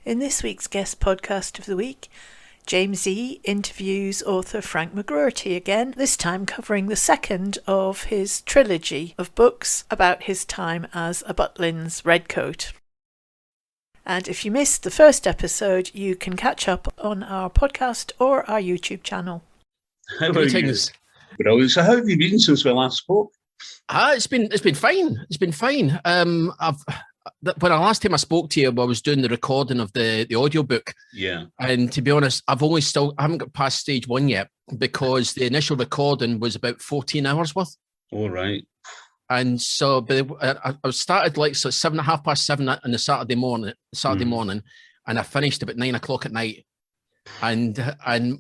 In this week's guest podcast of the week, James E. interviews author Frank McGroarty again, this time covering the second of his trilogy of books about his time as a Butlins redcoat. And if you missed the first episode, you can catch up on our podcast or our YouTube channel. How are you? Brilliant. So how have you been since we last spoke? It's been fine. It's been fine. When the last time I spoke to you, I was doing the recording of the audiobook. Yeah. And to be honest, I haven't got past stage 1 yet because the initial recording was about 14 hours worth. All right. And so I started like 7:30 on the Saturday morning, and I finished about 9 o'clock at night. And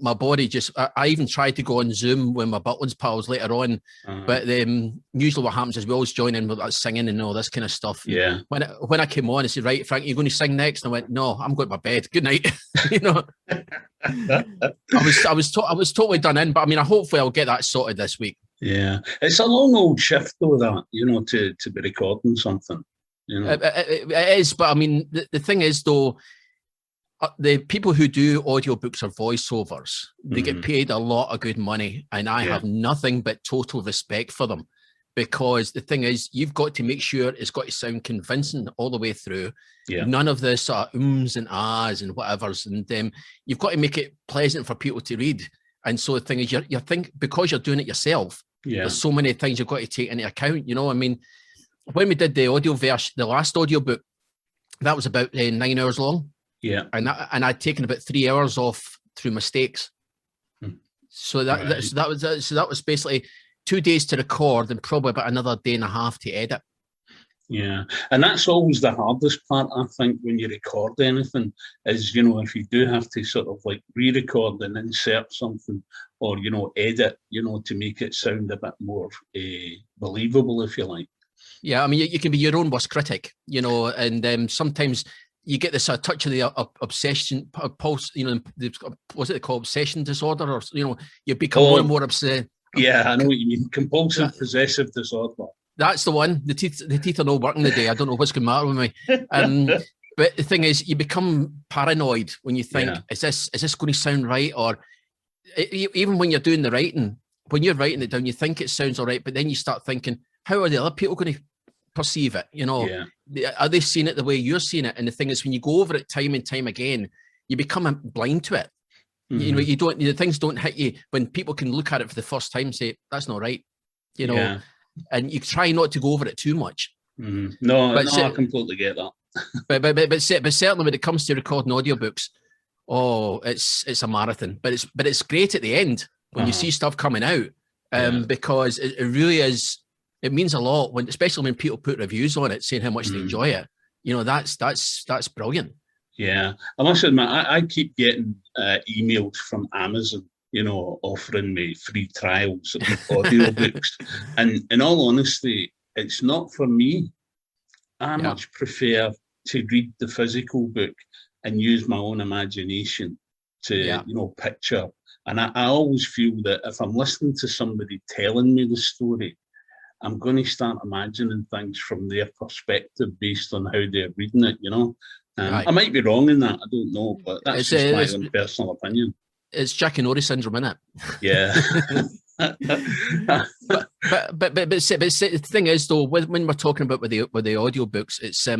my body I even tried to go on Zoom with my Butlins pals later on, but usually what happens is we always join in with that singing and all this kind of stuff. Yeah. When I came on, I said, "Right, Frank, you're going to sing next?" And I went, "No, I'm going to my bed. Good night." I was totally done in, but I mean, hopefully I'll get that sorted this week. Yeah, it's a long old shift though, that to be recording something. It is, but I mean, the thing is though. The people who do audiobooks or voiceovers, they get paid a lot of good money, and I have nothing but total respect for them, because the thing is, you've got to make sure it's got to sound convincing all the way through. Yeah. None of this ums and ahs and whatevers, and you've got to make it pleasant for people to read. And so the thing is, you think because you're doing it yourself, there's so many things you've got to take into account. I mean, when we did the audio version, the last audiobook, that was about 9 hours long. Yeah, and I'd taken about 3 hours off through mistakes. So that was basically 2 days to record and probably about another day and a half to edit. Yeah, and that's always the hardest part, I think, when you record anything, is if you do have to sort of like re-record and insert something, or edit, to make it sound a bit more believable, if you like. Yeah, I mean, you can be your own worst critic, and sometimes you get this touch of the obsession pulse, what's it called, obsession disorder, or you become more and more upset. Yeah, I know what you mean. Compulsive possessive disorder. That's the one. The teeth are not working today. I don't know what's going to matter with me. But the thing is, you become paranoid when you think, is this going to sound right? Or even when you're doing the writing, when you're writing it down, you think it sounds all right, but then you start thinking, how are the other people going to perceive it? Are they seeing it the way you're seeing it? And the thing is, when you go over it time and time again, you become blind to it. You don't, the things don't hit you when people can look at it for the first time and say, that's not right, and you try not to go over it too much. No, I completely get that. but certainly when it comes to recording audiobooks, it's a marathon, but it's great at the end when you see stuff coming out, because it really is. It means a lot especially when people put reviews on it saying how much they enjoy it. That's brilliant. Yeah, I must admit, I keep getting emails from Amazon, offering me free trials of audiobooks. And in all honesty, it's not for me. I much prefer to read the physical book and use my own imagination to, picture. And I always feel that if I'm listening to somebody telling me the story, I'm going to start imagining things from their perspective based on how they're reading it, I might be wrong in that, I don't know, but that's just my own personal opinion. It's Jack and Ori syndrome, isn't it? Yeah. but the thing is, though, when we're talking about with the audiobooks, it's I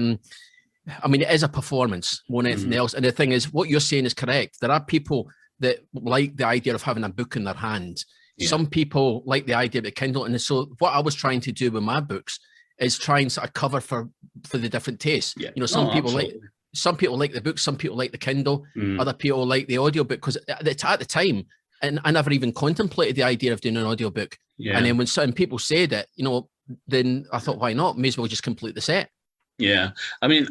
mean, it is a performance more than anything else. And the thing is, what you're saying is correct. There are people that like the idea of having a book in their hand. Yeah. Some people like the idea of the Kindle. And so what I was trying to do with my books is try and sort of cover for the different tastes. Yeah. Some people like the book, some people like the Kindle, other people like the audiobook, because at the time, and I never even contemplated the idea of doing an audiobook. Yeah. And then when certain people said it, then I thought, why not? May as well just complete the set. Yeah. I mean,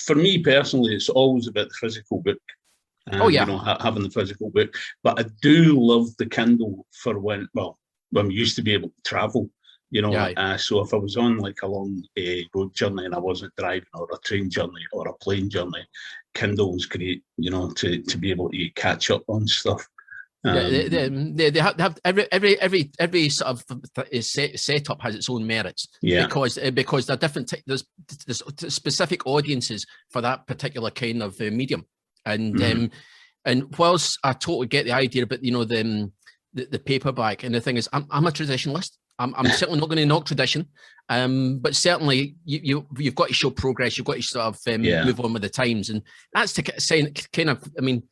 for me personally, it's always about the physical book. Having the physical book. But I do love the Kindle for when we used to be able to travel, so if I was on like a long road journey and I wasn't driving, or a train journey or a plane journey, Kindle was great, to be able to catch up on stuff. They have every sort of setup has its own merits, because they're different. There's specific audiences for that particular kind of medium, and whilst I totally get the idea about the paperback, and the thing is, I'm a traditionalist. I'm certainly not going to knock tradition, but certainly you've got to show progress. You've got to sort of move on with the times, and that's to say kind of. I mean,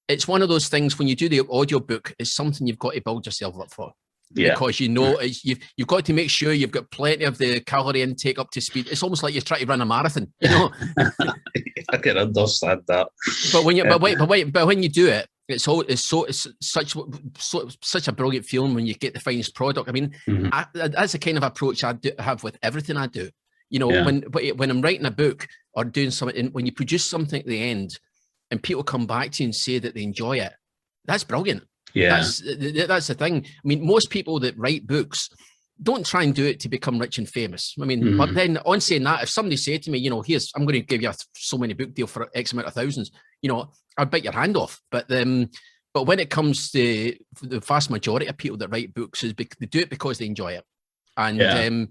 it's one of those things when you do the audiobook, it's something you've got to build yourself up for. Because you've got to make sure you've got plenty of the calorie intake up to speed. It's almost like you're trying to run a marathon, I can understand that. But when you do it, it's such a brilliant feeling when you get the finished product. I mean, that's the kind of approach I have with everything I do. When I'm writing a book or doing something, when you produce something at the end, and people come back to you and say that they enjoy it, that's brilliant. Yeah, that's the thing. I mean, most people that write books don't try and do it to become rich and famous. I mean, but then on saying that, if somebody said to me, I'm going to give you so many book deal for X amount of thousands, I'd bite your hand off. But when it comes to the vast majority of people that write books, they do it because they enjoy it, and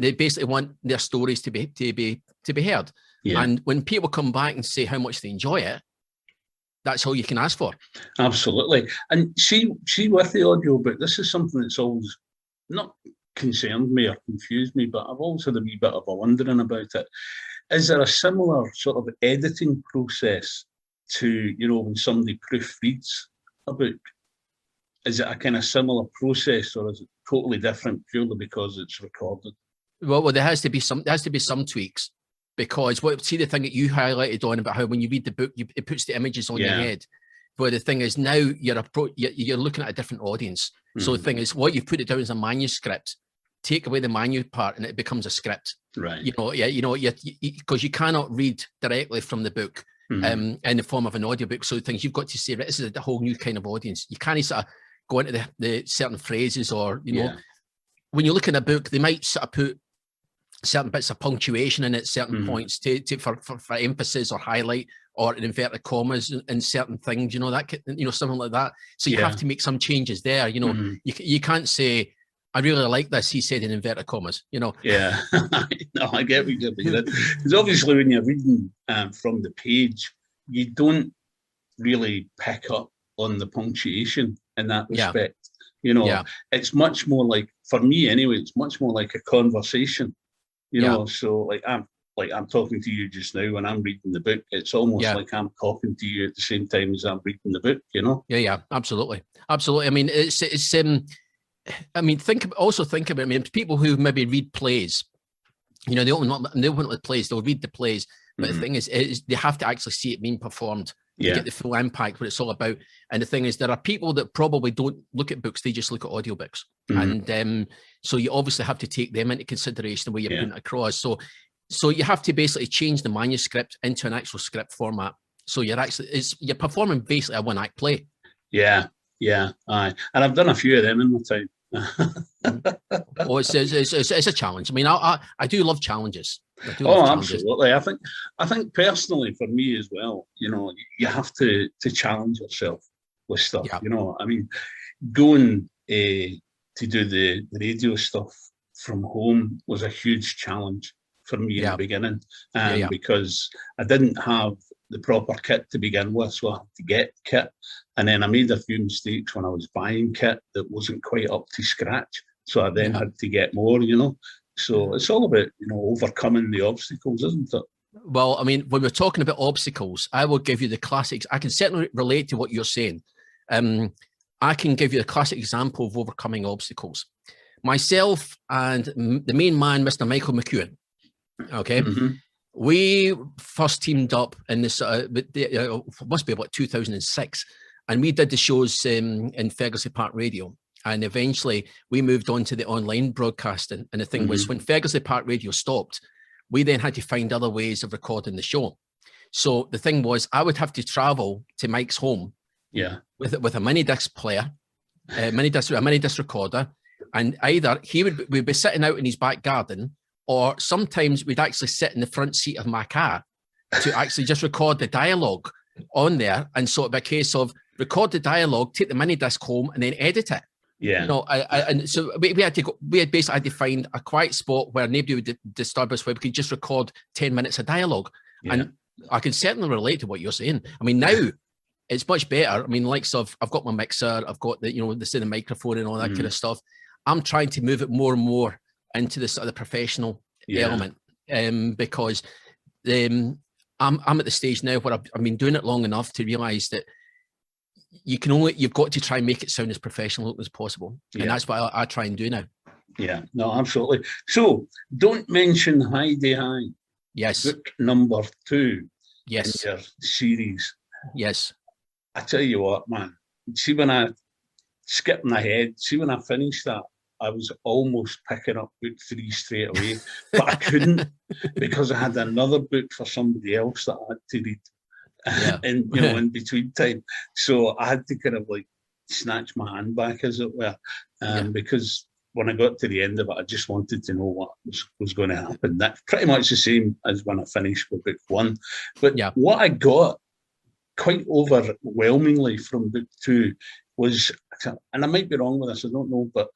they basically want their stories to be heard. Yeah. And when people come back and say how much they enjoy it, that's all you can ask for. Absolutely. And see with the audiobook, this is something that's always not concerned me or confused me, but I've always had a wee bit of a wondering about it. Is there a similar sort of editing process to, when somebody proofreads a book? Is it a kind of similar process, or is it totally different purely because it's recorded? Well, there has to be some tweaks. Because see the thing that you highlighted on about how when you read the book, it puts the images on your head. But the thing is, now you're looking at a different audience. So the thing is, what you've put it down as a manuscript, take away the manu part, and it becomes a script. Right. Because you cannot read directly from the book in the form of an audiobook. So things you've got to say, right, this is a whole new kind of audience. You can't sort of go into the certain phrases, or when you look at a book, they might sort of put certain bits of punctuation in at certain points for emphasis or highlight, or inverted commas in certain things, something like that. So you have to make some changes there. You can't say, I really like this, he said in inverted commas, Yeah, no, I get what you mean. Because obviously when you're reading from the page, you don't really pick up on the punctuation in that respect. It's much more like, for me anyway, it's much more like a conversation. So I'm talking to you just now when I'm reading the book. It's almost like I'm talking to you at the same time as I'm reading the book. Yeah, absolutely. I mean, it's I mean, think about. I mean, people who maybe read plays, they open the plays, they'll read the plays, but the thing is they have to actually see it being performed to get the full impact, what it's all about. And the thing is, there are people that probably don't look at books; they just look at audiobooks, and so you obviously have to take them into consideration the way you're putting it across. So you have to basically change the manuscript into an actual script format. So you're performing basically a one-act play. Yeah, aye. And I've done a few of them in my time. It's a challenge. I mean, I do love challenges. Absolutely. I think personally for me as well, you have to challenge yourself with stuff. I mean, going to do the radio stuff from home was a huge challenge for me in the beginning, because I didn't have the proper kit to begin with, so I had to get kit, and then I made a few mistakes when I was buying kit that wasn't quite up to scratch, so I then had to get more. So it's all about overcoming the obstacles, isn't it? Well, I mean, when we're talking about obstacles, I will give you the classics. I can certainly relate to what you're saying. I can give you a classic example of overcoming obstacles. Myself and the main man, Mr. Michael McEwen, okay, we first teamed up in this, must be about 2006, and we did the shows in Ferguson Park Radio. And eventually we moved on to the online broadcasting. And the thing was, when Ferguson Park Radio stopped, we then had to find other ways of recording the show. So the thing was, I would have to travel to Mike's home with a mini disc player, a mini disc recorder, and either we'd be sitting out in his back garden, or sometimes we'd actually sit in the front seat of my car to actually just record the dialogue on there. And so it'd be a case of record the dialogue, take the mini disc home, and then edit it. Yeah. You know, and so we had to go. We had basically had to find a quiet spot where nobody would disturb us, where we could just record 10 minutes of dialogue. Yeah. And I can certainly relate to what you're saying. I mean, now it's much better. I mean, likes of I've got my mixer, I've got the microphone and all that kind of stuff. I'm trying to move it more and more into the sort of the professional element, because I'm at the stage now where I've been doing it long enough to realise that you've got to try and make it sound as professional as possible, and that's what I try and do now. Yeah, no, absolutely. So, Don't Mention Heidi High. Yes. Book number 2. Yes. In your series. Yes. I tell you what, man. See, when I skipping ahead, when I finished that, I was almost picking up book 3 straight away, but I couldn't because I had another book for somebody else that I had to read. In between time, so I had to kind of like snatch my hand back, as it were, because when I got to the end of it, I just wanted to know what was going to happen. That's pretty much the same as when I finished with book 1. But what I got quite overwhelmingly from book 2 was, and I might be wrong with this, I don't know, but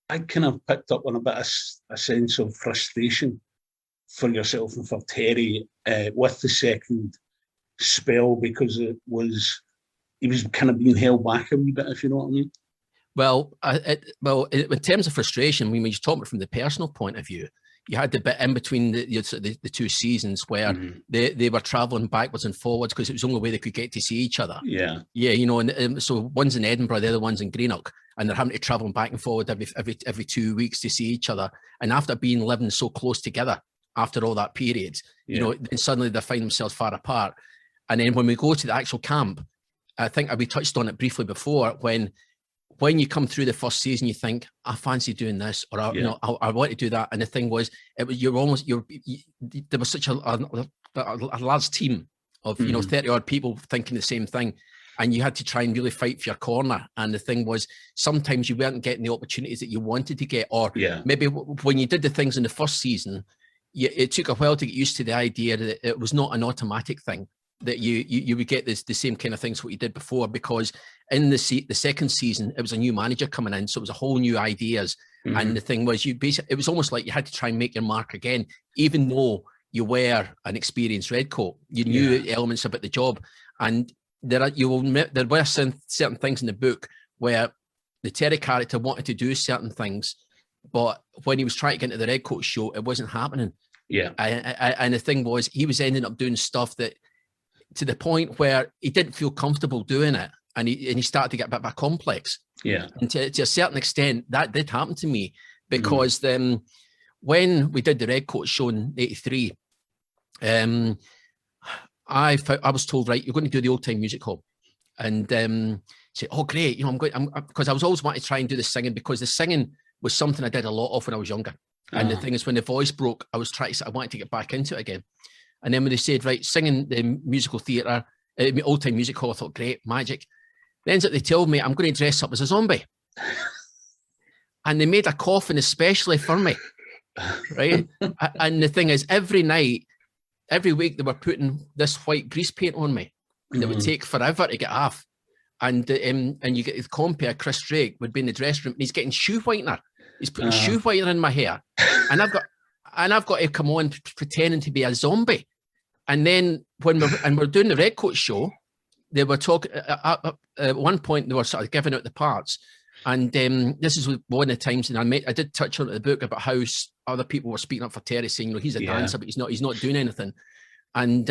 I kind of picked up on a bit of a sense of frustration for yourself and for Terry with the second spell, because he was kind of being held back a wee bit, if you know what I mean. Well, in terms of frustration, when you're talking from the personal point of view, you had the bit in between the 2 seasons where they were travelling backwards and forwards because it was the only way they could get to see each other. Yeah, you know, and so one's in Edinburgh, the other one's in Greenock, and they're having to travel back and forward every 2 weeks to see each other. And after living so close together, after all that period, you know, then suddenly they find themselves far apart. And then when we go to the actual camp, I think we touched on it briefly before, when you come through the first season, you think, I fancy doing this, or I want to do that. And the thing was, there was such a large team of 30 odd people thinking the same thing, and you had to try and really fight for your corner. And the thing was, sometimes you weren't getting the opportunities that you wanted to get, or maybe when you did the things in the first season, it took a while to get used to the idea that it was not an automatic thing, that you would get the same kind of things what you did before, because in the second season it was a new manager coming in, so it was a whole new ideas. And the thing was, it was almost like you had to try and make your mark again, even though you were an experienced redcoat. You knew elements about the job, and there were certain things in the book where the Terry character wanted to do certain things, but when he was trying to get into the redcoat show, it wasn't happening. And the thing was, he was ending up doing stuff that, to the point where he didn't feel comfortable doing it, and he started to get a bit of a complex. And to a certain extent, that did happen to me, because when we did the Redcoat show in '83, I was told, right, you're going to do the Old Time Music Hall, and say, oh great, I'm going, because I was always wanting to try and do the singing, because the singing was something I did a lot of when I was younger. And the thing is, when the voice broke, I wanted to get back into it again. And then when they said, right, singing the musical theatre, Old Time Music Hall, I thought, great, magic. Then they told me I'm going to dress up as a zombie. And they made a coffin especially for me, right? And the thing is, every night, every week, they were putting this white grease paint on me. And it would take forever to get off. And you get the compere, Chris Drake, would be in the dressing room, and he's getting shoe whitener. He's putting shoe whitener in my hair. And I've got to come on pretending to be a zombie. And then when we're doing the Redcoat show, they were talking at one point, they were sort of giving out the parts. And this is one of the times, and I did touch on it in the book about how other people were speaking up for Terry, saying, he's a dancer, but he's not doing anything. And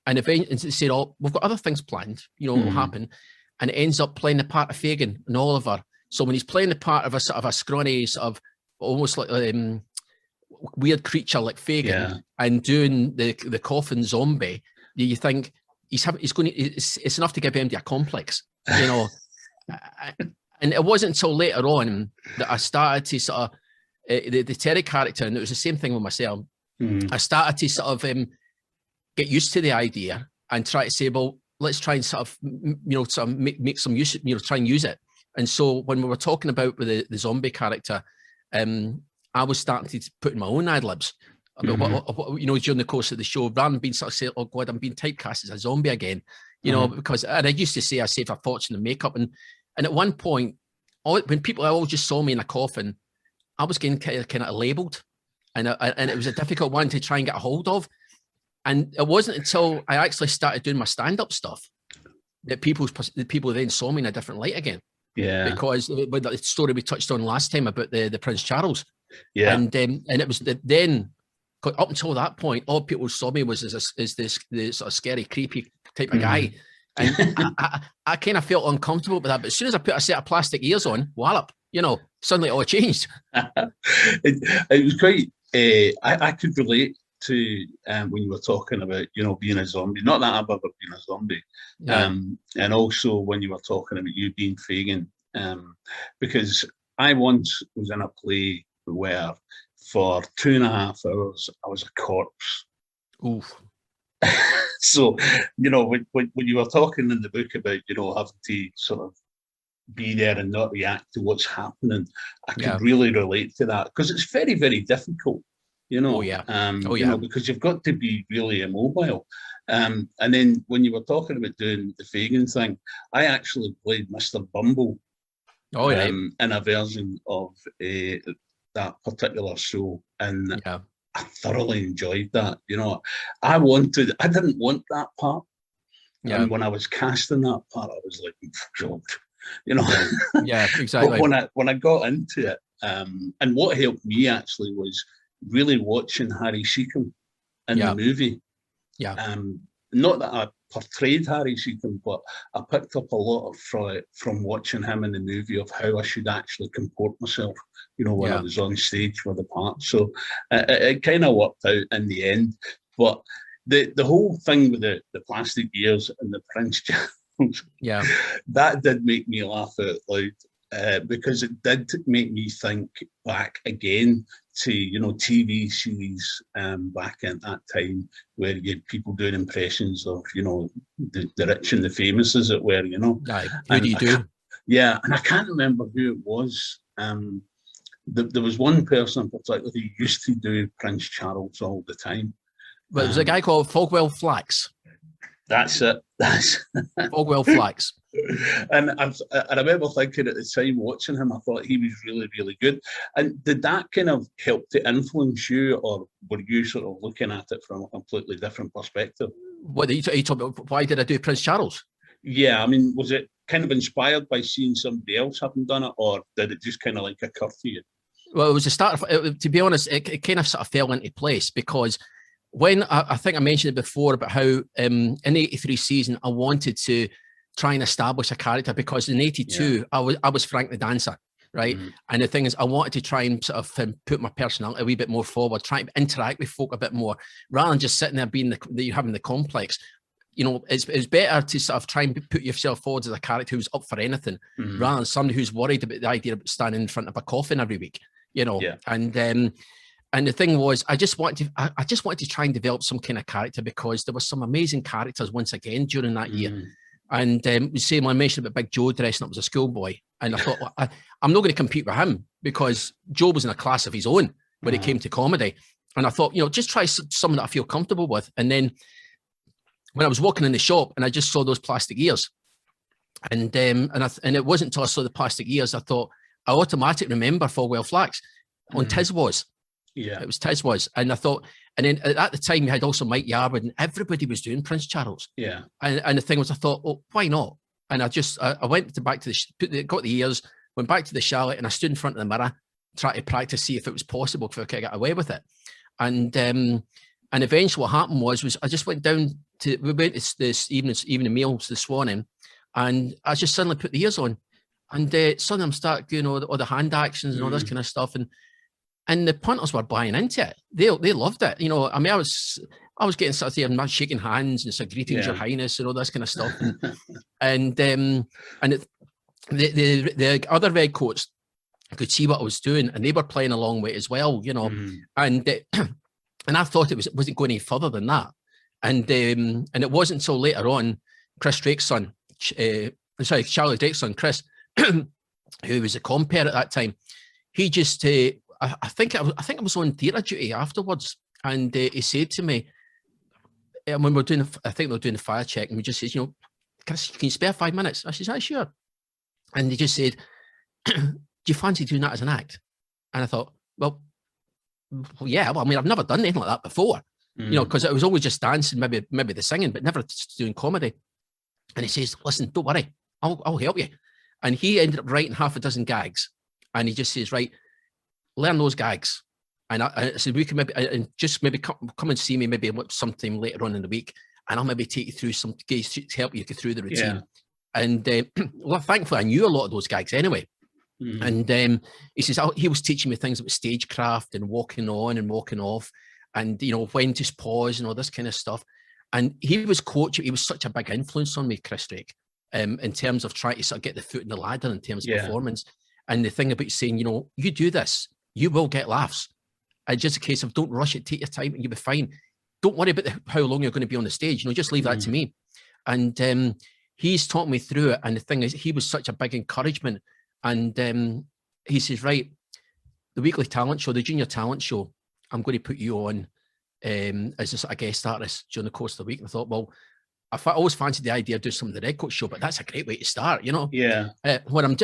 eventually they said, oh, we've got other things planned, what will happen. And it ends up playing the part of Fagin and Oliver. So when he's playing the part of a sort of a scrawny, sort of almost like weird creature like Fagin, and doing the coffin zombie, you think it's enough to give him a complex, And it wasn't until later on that I started to sort of the Terry character, and it was the same thing with myself. I started to sort of get used to the idea and try to say, well, let's try and sort of make some use, try and use it. And so when we were talking about with the zombie character, I was starting to put in my own ad-libs about what, during the course of the show, rather than being sort of saying, oh God, I'm being typecast as a zombie again. you know, because, and I used to say I saved a fortune in makeup. And at one point, when people all just saw me in a coffin, I was getting kind of labelled, and it was a difficult one to try and get a hold of. And it wasn't until I actually started doing my stand-up stuff that people then saw me in a different light again. Yeah. Because with the story we touched on last time about the Prince Charles. Yeah. And it was then, up until that point, all people saw me was as this sort of scary, creepy type of guy. And I kind of felt uncomfortable with that. But as soon as I put a set of plastic ears on, wallop, you know, suddenly it all changed. It was quite, I could relate to when you were talking about, you know, being a zombie. Not that I've ever been a zombie. Yeah. And also when you were talking about you being Fagin, because I once was in a play where for 2.5 hours I was a corpse. Oof. So, you know, when you were talking in the book about, you know, having to sort of be there and not react to what's happening, I could really relate to that, because it's very, very difficult, you know. You know, because you've got to be really immobile. And then when you were talking about doing the Fagin thing, I actually played Mr. Bumble in a version of that particular show, and I thoroughly enjoyed that. You know, I didn't want that part. And when I was casting that part, I was like, God, you know. Yeah, exactly. But when I got into it, and what helped me actually was really watching Harry Sheehan in the movie. Yeah. Not that I portrayed Harry Sheehan, but I picked up a lot from watching him in the movie of how I should actually comport myself, you know, when I was on stage for the part. So it kind of worked out in the end. But the whole thing with the plastic ears and the Prince Charles, that did make me laugh out loud, because it did make me think back again to, you know, TV series back at that time where you had people doing impressions of, you know, the rich and the famous, as it were, you know. Who do you do? And I can't remember who it was. There was one person in particular who used to do Prince Charles all the time. But there was a guy called Fogwell Flax. That's it. Fogwell Flax. And I remember thinking at the time, watching him, I thought he was really, really good. And did that kind of help to influence you, or were you sort of looking at it from a completely different perspective? What are you talking about? Why did I do Prince Charles? Yeah, I mean, was it kind of inspired by seeing somebody else having done it, or did it just kind of like occur to you? Well, it was the start of, to be honest, it kind of sort of fell into place, because when I think I mentioned it before about how in the 83 season I wanted to try and establish a character, because in 82 I was Frank the Dancer, right? And the thing is, I wanted to try and sort of put my personality a wee bit more forward, try to interact with folk a bit more, rather than just sitting there being you're having the complex. You know, it's better to sort of try and put yourself forward as a character who's up for anything, rather than somebody who's worried about the idea of standing in front of a coffin every week. You know, and the thing was, I just wanted to try and develop some kind of character, because there were some amazing characters once again during that year. And same, I mentioned about Big Joe dressing up as a schoolboy, and I thought, well, I'm not going to compete with him, because Joe was in a class of his own when it came to comedy. And I thought, you know, just try something that I feel comfortable with. And then when I was walking in the shop and I just saw those plastic ears, and it wasn't until I saw the plastic ears I thought, I automatically remember Fogwell Flax on Tiswas. Yeah, it was Tiswas. And I thought, and then at the time you had also Mike Yarwood, and everybody was doing Prince Charles. Yeah. And the thing was, I thought, well, why not? And I went back to got the ears, went back to the chalet, and I stood in front of the mirror, tried to practice, see if it was possible, if I could get away with it. And eventually what happened was I just went down to, we went to this evening meals this morning, and I just suddenly put the ears on, and suddenly I'm starting doing all the hand actions and all this kind of stuff, and the punters were buying into it. They loved it. You know, I mean, I was getting sort of there, not shaking hands and sort of greetings, Your Highness, and all this kind of stuff. And the other red coats could see what I was doing, and they were playing along with it as well. You know, and I thought it wasn't going any further than that. And it wasn't until later on, Chris Drake's son, Charlie Drake's son, Chris, who was a compere at that time, he just. I think I was on theatre duty afterwards, and he said to me, when we were doing, I think they were doing the fire check, and we just said, you know, can you spare 5 minutes? I said, sure. And they just said, do you fancy doing that as an act? And I thought, well, yeah. Well, I mean, I've never done anything like that before, because it was always just dancing, maybe the singing, but never doing comedy. And he says, listen, don't worry, I'll help you. And he ended up writing half a dozen gags. And he just says, right, learn those gags. And I said, we can maybe come and see me maybe sometime later on in the week, and I'll maybe take you through some gigs to help you get through the routine. Yeah. And well, thankfully, I knew a lot of those gags anyway. And he says, he was teaching me things about stagecraft and walking on and walking off, and when to pause and all this kind of stuff. And he was coaching. He was such a big influence on me, Chris Drake, in terms of trying to sort of get the foot in the ladder in terms of performance. And the thing about saying, you do this, you will get laughs. It's just a case of don't rush it, take your time, and you'll be fine. Don't worry about how long you're going to be on the stage. Just leave that to me. And he's taught me through it. And the thing is, he was such a big encouragement. And he says, right, the weekly talent show, the junior talent show, I'm going to put you on as a guest artist during the course of the week. And I thought, well, I always fancied the idea of doing some of the Red Coat show, but that's a great way to start, Yeah. What I'm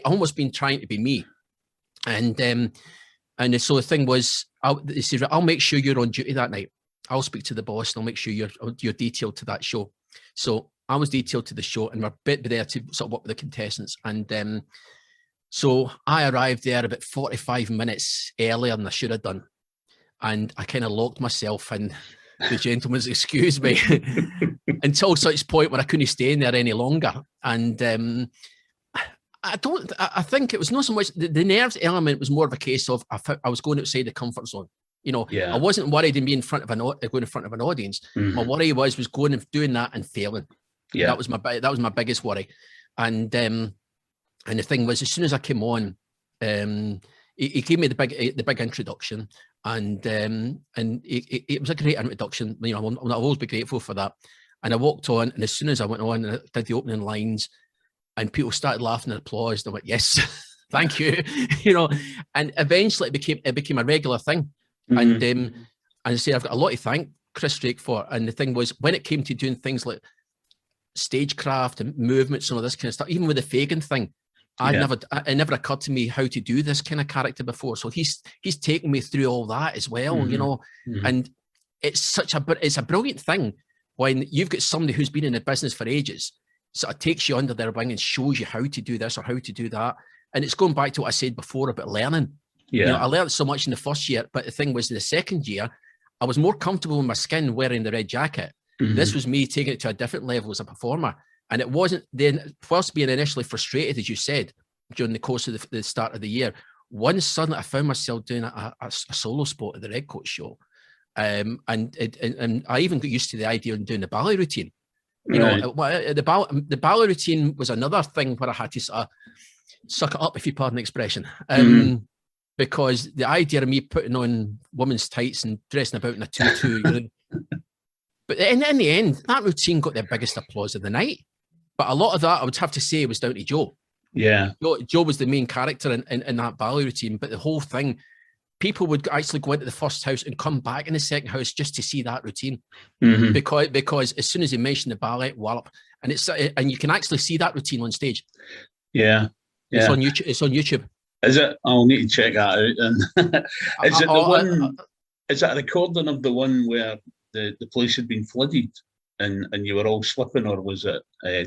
almost been trying to be me. And so the thing was, he said, I'll make sure you're on duty that night. I'll speak to the boss and I'll make sure you're detailed to that show. So I was detailed to the show, and we're there to sort of work with the contestants. And so I arrived there about 45 minutes earlier than I should have done. And I kind of locked myself in the gentleman's excuse me until such point where I couldn't stay in there any longer. And I think it was not so much the nerves element was more of a case of I was going outside the comfort zone. I wasn't worried in being going in front of an audience. My worry was going and doing that and failing. Yeah, that was my biggest worry. And the thing was, as soon as I came on, he gave me the big introduction, and it was a great introduction. I'll always be grateful for that. And I walked on, and as soon as I went on and I did the opening lines, and people started laughing and applauded, I went, yes, thank you. And eventually it became a regular thing. And I say I've got a lot to thank Chris Drake for. And the thing was, when it came to doing things like stagecraft and movements and all this kind of stuff, even with the Fagin thing, it never occurred to me how to do this kind of character before. So he's taken me through all that as well, and it's it's a brilliant thing when you've got somebody who's been in the business for ages, sort of takes you under their wing and shows you how to do this or how to do that. And it's going back to what I said before about learning. Yeah. I learned so much in the first year, but the thing was, in the second year, I was more comfortable in my skin wearing the red jacket. This was me taking it to a different level as a performer. And it wasn't then, whilst being initially frustrated, as you said, during the course of the start of the year, once suddenly I found myself doing a solo spot at the Red Coat show. And I even got used to the idea of doing the ballet routine. The ballet routine was another thing where I had to sort of suck it up, if you pardon the expression. Because the idea of me putting on women's tights and dressing about in a tutu, but in the end, that routine got the biggest applause of the night. But a lot of that, I would have to say, was down to Joe. Yeah. Joe was the main character in that ballet routine, but the whole thing, people would actually go into the first house and come back in the second house just to see that routine. Because as soon as he mentioned the ballet, wallop, and you can actually see that routine on stage. Yeah. It's on YouTube. It's on YouTube. Is it? I'll need to check that out. And is it a recording of the one where the place had been flooded and you were all slipping, or was it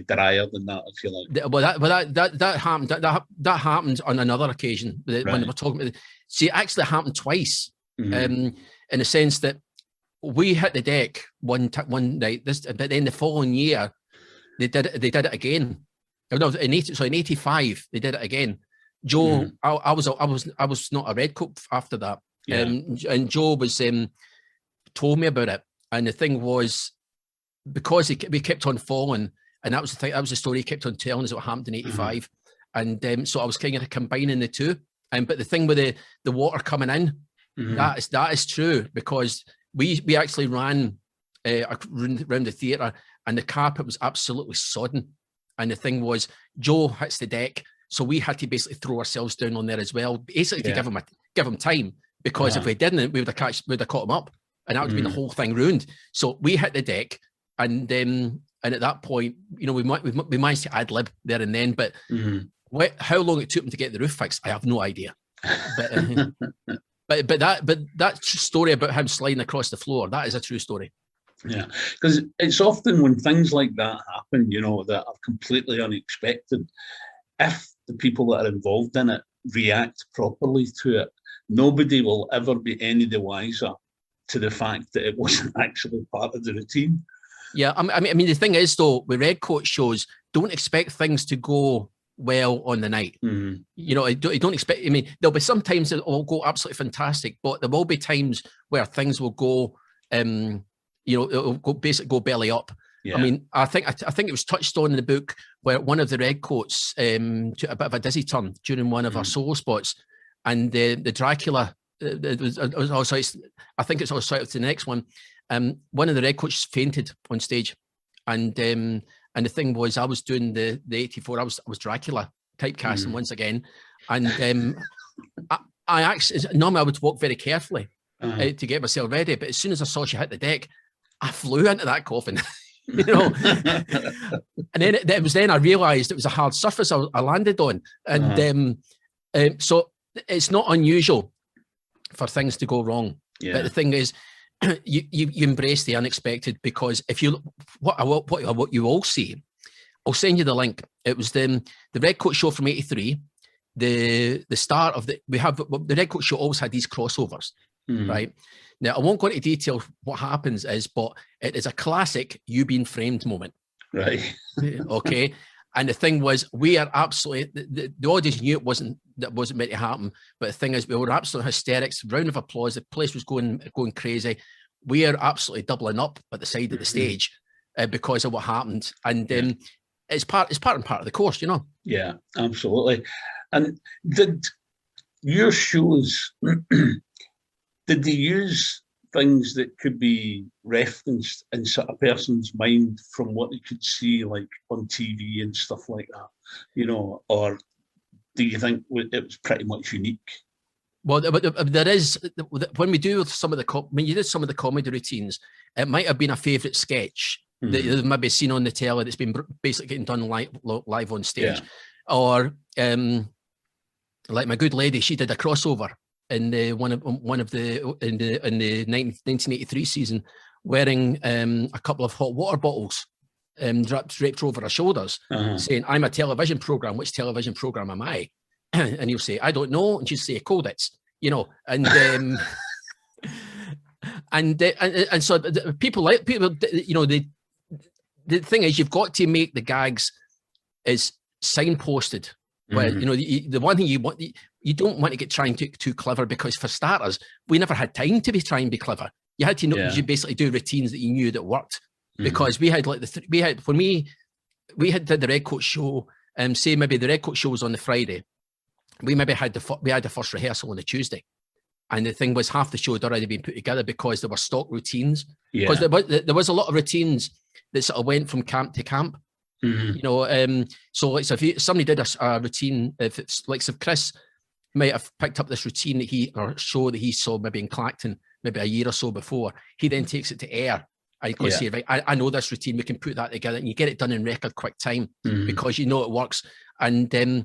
drier than that, if you like? That happened. That happened on another occasion when they were talking about. See, it actually happened twice. In the sense that we hit the deck one night. But then the following year, they did it again. No, in 85 they did it again. Joe, I was not a Red Coat after that, and Joe was told me about it. And the thing was, because we kept on falling, and that was the thing. That was the story he kept on telling us what happened in 85, and so I was kind of combining the two. But the thing with the water coming in, that is true, because we actually ran around the theatre, and the carpet was absolutely sodden. And the thing was, Joe hits the deck, so we had to basically throw ourselves down on there as well, basically to give him time, because if we didn't, we would have caught him up, and that would have been the whole thing ruined. So we hit the deck, and And at that point, you know, we managed to ad lib there and then, but how long it took him to get the roof fixed, I have no idea. But that story about him sliding across the floor, that is a true story. Yeah, because it's often when things like that happen, you know, that are completely unexpected, if the people that are involved in it react properly to it, nobody will ever be any the wiser to the fact that it wasn't actually part of the routine. Yeah, I mean, the thing is, though, with Redcoat shows, don't expect things to go well on the night. You know, you don't expect, I mean, there'll be some times it will go absolutely fantastic, but there will be times where things will go, you know, it'll basically go belly up. Yeah. I mean, I think it was touched on in the book where one of the Redcoats took a bit of a dizzy turn during one of our solo spots, and the Dracula, it was also, I think it's also out to the next one. One of the Redcoats fainted on stage, and the thing was, I was doing the 84. I was Dracula typecasting once again, and I actually normally I would walk very carefully to get myself ready, but as soon as I saw she hit the deck, I flew into that coffin. You know, and then it was then I realised it was a hard surface I landed on, and so it's not unusual for things to go wrong. Yeah. But the thing is, you embrace the unexpected, because if you what you all see, I'll send you the link. It was the Redcoat show from '83. The start of the Redcoat show always had these crossovers, right? Now, I won't go into detail what happens but it is a classic "you being framed" moment. Right. Okay. And the thing was, we are absolutely, the audience knew it wasn't meant to happen. But the thing is, we were absolute hysterics, round of applause. The place was going crazy. We are absolutely doubling up at the side of the stage because of what happened. And it's part and part of the course, you know? Yeah, absolutely. And did your shows... Did they use things that could be referenced in sort of person's mind from what they could see, like on TV and stuff like that, you know, or do you think it was pretty much unique? Well, there is, when we do some of when you did some of the comedy routines, it might have been a favourite sketch that you've maybe seen on the telly that's been basically getting done live on stage, or like my good lady, she did a crossover in the one of the 1983 season, wearing a couple of hot water bottles draped over her shoulders, saying, "I'm a television program. Which television program am I?" And he'll say, "I don't know," and she'll say, "Colditz," you know, and and so people, you know, the thing is, you've got to make the gags is signposted. Well, you know, the one thing you don't want to get trying too clever, because for starters, we never had time to be trying to be clever. You had to know, you basically do routines that you knew that worked, because we had like we had did the Redcoat show, say maybe the Redcoat show was on the Friday, we maybe had the first rehearsal on the Tuesday, and the thing was half the show had already been put together because there were stock routines, because there was a lot of routines that sort of went from camp to camp. You know, so like, so if somebody did a routine, if it's like, so Chris might have picked up this routine show that he saw maybe in Clacton maybe a year or so before, he then takes it to air. I can say, right, I know this routine, we can put that together, and you get it done in record quick time because you know it works. And the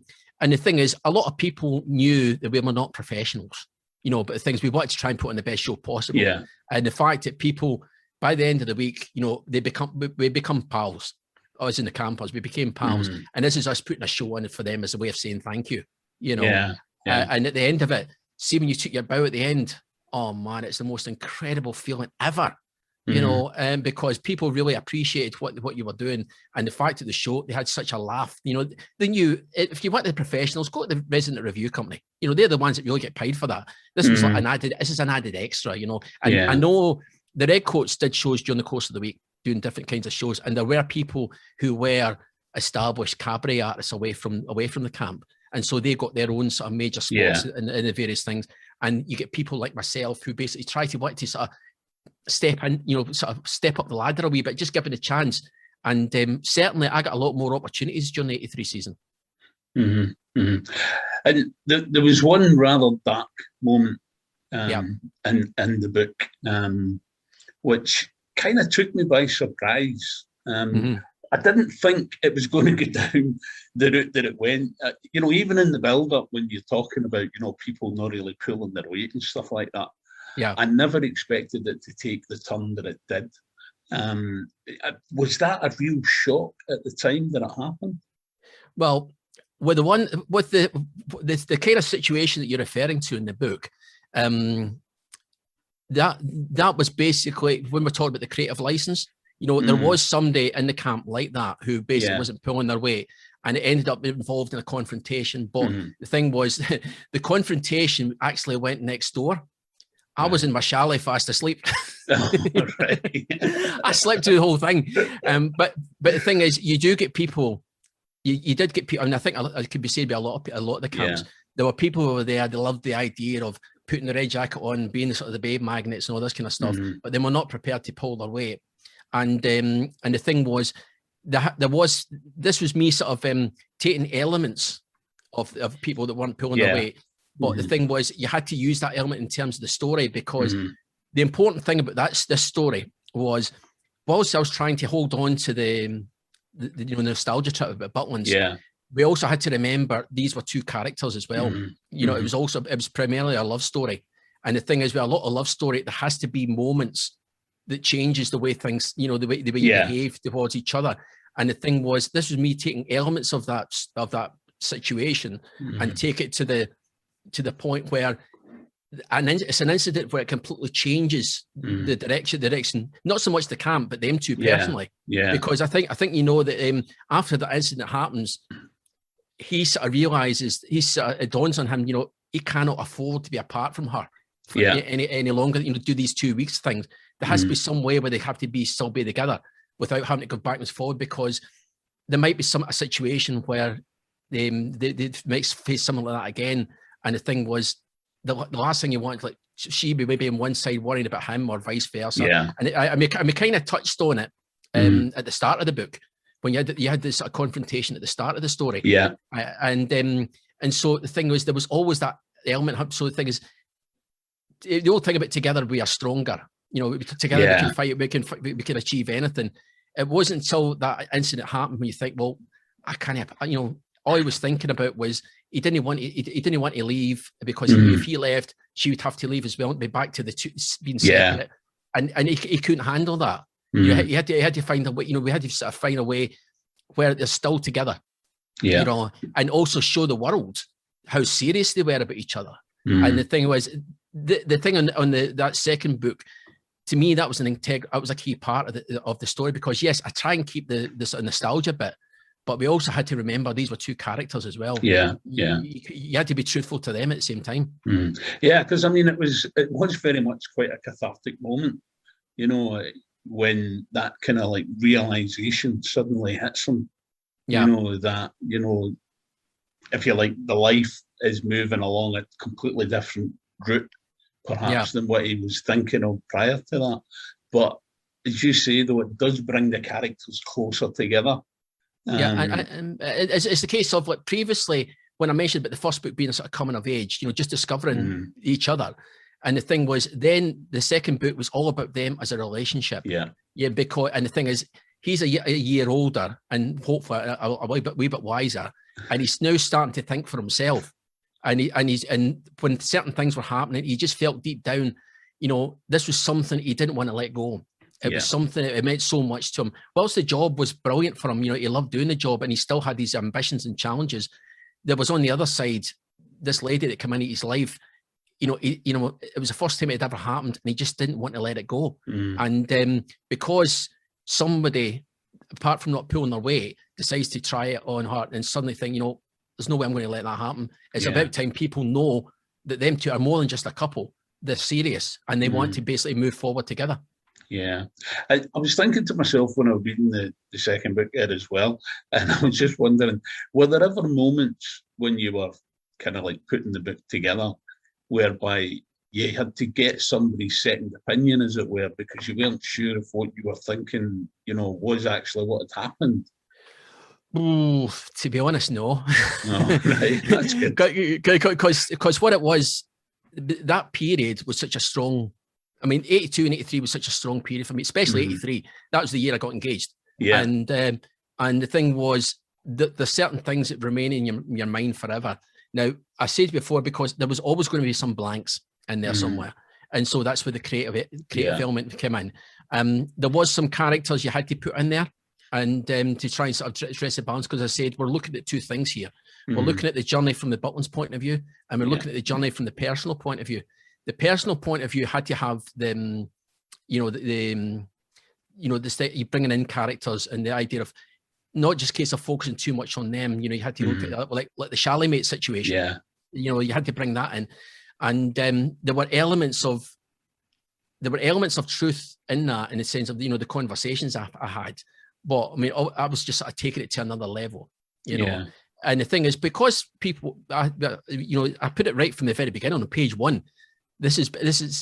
thing is, a lot of people knew that we were not professionals, you know, but the thing is, we wanted to try and put on the best show possible. Yeah. And the fact that people, by the end of the week, you know, we become pals. Us in the campers, we became pals, and this is us putting a show on for them as a way of saying thank you, you know. And at the end of it, see when you took your bow at the end, oh man, it's the most incredible feeling ever, you know, because people really appreciated what you were doing, and the fact that the show, they had such a laugh, you know. They knew if you want the professionals, go to the resident review company, you know, they're the ones that really get paid for that. This was like this is an added extra, you know. And I know the Redcoats did shows during the course of the week, doing different kinds of shows, and there were people who were established cabaret artists away from the camp, and so they got their own sort of major spots in the various things. And you get people like myself who basically try to want to sort of step in, you know, sort of step up the ladder a wee bit, just given a chance. And certainly I got a lot more opportunities during the '83 season. And there was one rather dark moment in the book, which kind of took me by surprise. I didn't think it was going to go down the route that it went. Even in the build-up, when you're talking about, people not really pulling their weight and stuff like that, I never expected it to take the turn that it did. Was that a real shock at the time that it happened? Well, with the kind of situation that you're referring to in the book, that was basically when we're talking about the creative license. There was somebody in the camp like that who basically wasn't pulling their weight, and it ended up involved in a confrontation. But the thing was, the confrontation actually went next door. I was in my chalet fast asleep. I slept through the whole thing. But the thing is, you do get people. You did get people, and I think it could be said by a lot of the camps. There were people over there. They loved the idea of putting the red jacket on, being the sort of the babe magnets and all this kind of stuff, but they were not prepared to pull their weight. And the thing was, this was me sort of taking elements of people that weren't pulling their weight. But the thing was, you had to use that element in terms of the story, because the important thing about this story was, whilst I was trying to hold on to the nostalgia trip about Butlins, we also had to remember these were two characters as well. It was primarily a love story. And the thing is, with a lot of love story, there has to be moments that changes the way things, the way you behave towards each other. And the thing was, this was me taking elements of that situation and take it to the point where it's an incident where it completely changes the direction, not so much the camp, but them two personally. Because I think that after that incident happens, he sort of realizes, it dawns on him, he cannot afford to be apart from her for any longer. Do these 2 weeks things. There has to be some way where they have to still be together without having to go backwards forward, because there might be a situation where they might face something like that again. And the thing was, the last thing you want, like, she be maybe on one side worrying about him or vice versa. And we kind of touched on it at the start of the book, when you had this sort of confrontation at the start of the story. And so the thing was, there was always that element. So the thing is, the old thing about together we are stronger. Together we can fight, we can achieve anything. It wasn't until that incident happened when you think, well, I can't. All I was thinking about was he didn't want to leave, because if he left, she would have to leave as well and be back to the two being separate. And he couldn't handle that. He had to find a way. We had to sort of find a way where they're still together. And also show the world how serious they were about each other. And the thing was, the thing on that second book, to me, that was a key part of the story, because yes, I try and keep the sort of nostalgia bit, but we also had to remember these were two characters as well. You had to be truthful to them at the same time. Because it was very much quite a cathartic moment, when that kind of like realization suddenly hits them. That if you like, the life is moving along a completely different route, perhaps, than what he was thinking of prior to that. But as you say, though, it does bring the characters closer together. And it's the case of, like, previously when I mentioned about the first book being a sort of coming of age, just discovering each other. And the thing was, then the second book was all about them as a relationship. Because, and the thing is, he's a year older and hopefully a wee bit wiser, and he's now starting to think for himself. And when certain things were happening, he just felt deep down, this was something he didn't want to let go. It was something, it meant so much to him. Whilst the job was brilliant for him, he loved doing the job, and he still had these ambitions and challenges. There was, on the other side, this lady that came into his life. It was the first time it had ever happened, and he just didn't want to let it go. And because somebody, apart from not pulling their weight, decides to try it on her, and suddenly think, there's no way I'm going to let that happen. It's about time people know that them two are more than just a couple. They're serious, and they want to basically move forward together. I was thinking to myself when I was reading the second book there as well, and I was just wondering, were there ever moments when you were kind of like putting the book together whereby you had to get somebody's second opinion, as it were, because you weren't sure if what you were thinking, was actually what had happened? Ooh, to be honest, no. Oh, right. That's good. Because what it was, that period was such a strong, 82 and 83 was such a strong period for me, especially 83. That was the year I got engaged. And And the thing was that there's certain things that remain in your mind forever. Now, I said before, because there was always going to be some blanks in there somewhere. And so that's where the creative element came in. There was some characters you had to put in there, and to try and sort of address the balance, because I said we're looking at two things here. We're looking at the journey from the Butlins point of view, and we're looking at the journey from the personal point of view. The personal point of view had to have the you bringing in characters, and the idea of not just case of focusing too much on them. You had to look at like the chalet mate situation. Yeah. You had to bring that in, and there were elements of truth in that, in the sense of the conversations I had. But I mean, I was just sort of taking it to another level, know. And the thing is, because people, I put it right from the very beginning on page 1. This is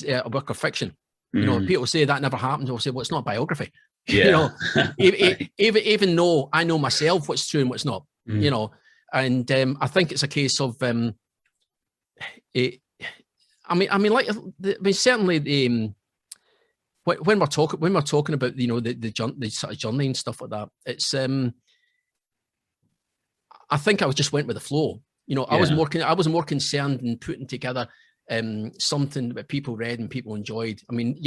a work of fiction. People say that never happened. They'll say, well, it's not biography. Yeah. Even though I know myself what's true and what's not. And I think it's a case of certainly when we're talking about the sort of journey and stuff like that, it's I think I just went with the flow. I was more concerned in putting together something that people read and people enjoyed. I mean,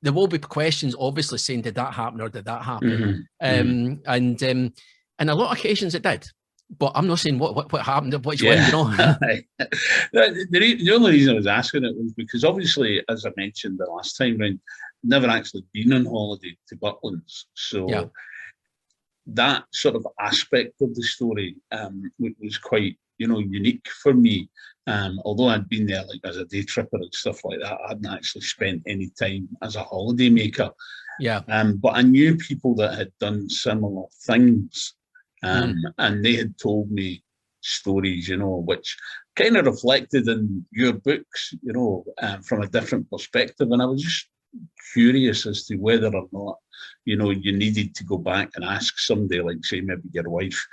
there will be questions obviously saying, did that happen or did that happen? And a lot of occasions it did. But I'm not saying what happened, which one, The only reason I was asking it was because obviously, as I mentioned the last time round, never actually been on holiday to Butlins. So that sort of aspect of the story was quite, unique for me. Although I'd been there like as a day tripper and stuff like that, I hadn't actually spent any time as a holiday maker. But I knew people that had done similar things. And they had told me stories, which kind of reflected in your books, from a different perspective. And I was just curious as to whether or not, you needed to go back and ask somebody, like say maybe your wife,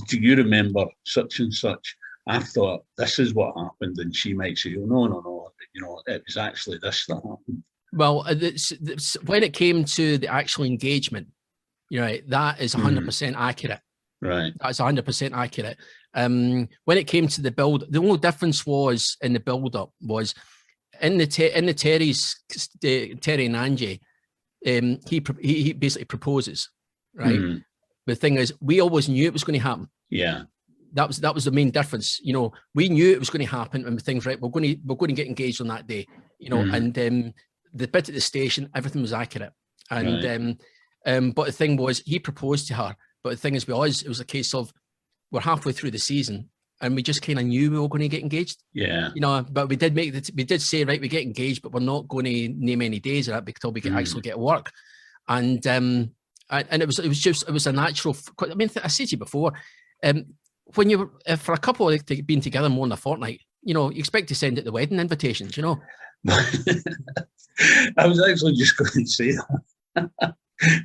do you remember such and such? I thought this is what happened, and she might say, oh no, it was actually this that happened. Well, when it came to the actual engagement, that is 100% accurate. Right. That's 100% accurate. When it came to the build, the only difference was in the build-up was in the Terry and Angie. He basically proposes, right? The thing is, we always knew it was going to happen. Yeah. That was the main difference. We knew it was going to happen, and things, right? We're going to get engaged on that day. And the bit at the station, everything was accurate. And but the thing was, he proposed to her. But the thing is, with us, it was a case of we're halfway through the season, and we just kind of knew we were going to get engaged. Yeah. But we did say, right, we get engaged, but we're not going to name any days of that until we actually get work. And it was a natural. I mean, I said to you before, when you were for a couple being together more than a fortnight, you expect to send out the wedding invitations. I was actually just going to say that.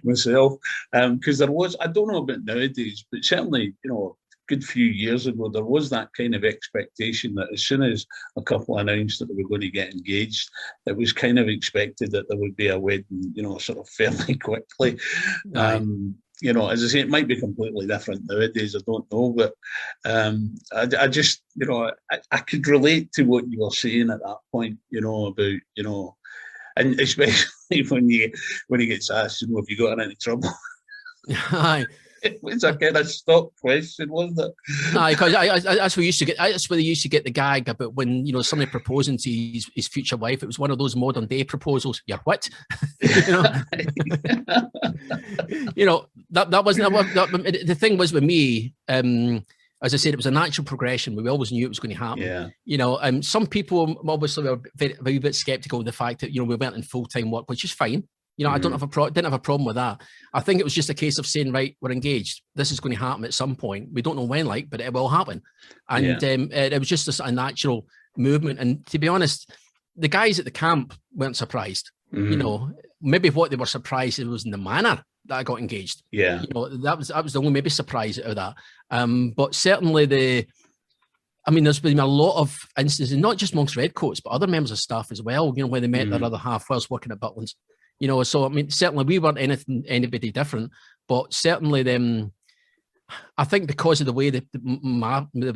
Myself, because there was, I don't know about nowadays, but certainly, a good few years ago, there was that kind of expectation that as soon as a couple announced that they were going to get engaged, it was kind of expected that there would be a wedding, sort of fairly quickly. As I say, it might be completely different nowadays, I don't know, but I just, I could relate to what you were saying at that point, about, and especially when he gets asked, have you got in any trouble? Aye. It was a kind of stock question, wasn't it? Aye, because that's where they used to get the gag about when somebody proposing to his future wife. It was one of those modern day proposals. You're what? That wasn't the thing. Was with me. As I said, it was a natural progression. We always knew it was going to happen. Yeah. Some people obviously were very bit skeptical of the fact that we weren't in full-time work, which is fine. I didn't have a problem with that. I think it was just a case of saying, right, we're engaged. This is going to happen at some point. We don't know when, but it will happen. And it was just a natural movement. And to be honest, the guys at the camp weren't surprised. Maybe what they were surprised was in the manner that I got engaged. Yeah. That was the only maybe surprise out of that. But certainly there's been a lot of instances, not just amongst Redcoats, but other members of staff as well, where they met their other half whilst working at Butlins. So, certainly we weren't anybody different, but certainly I think because of the way the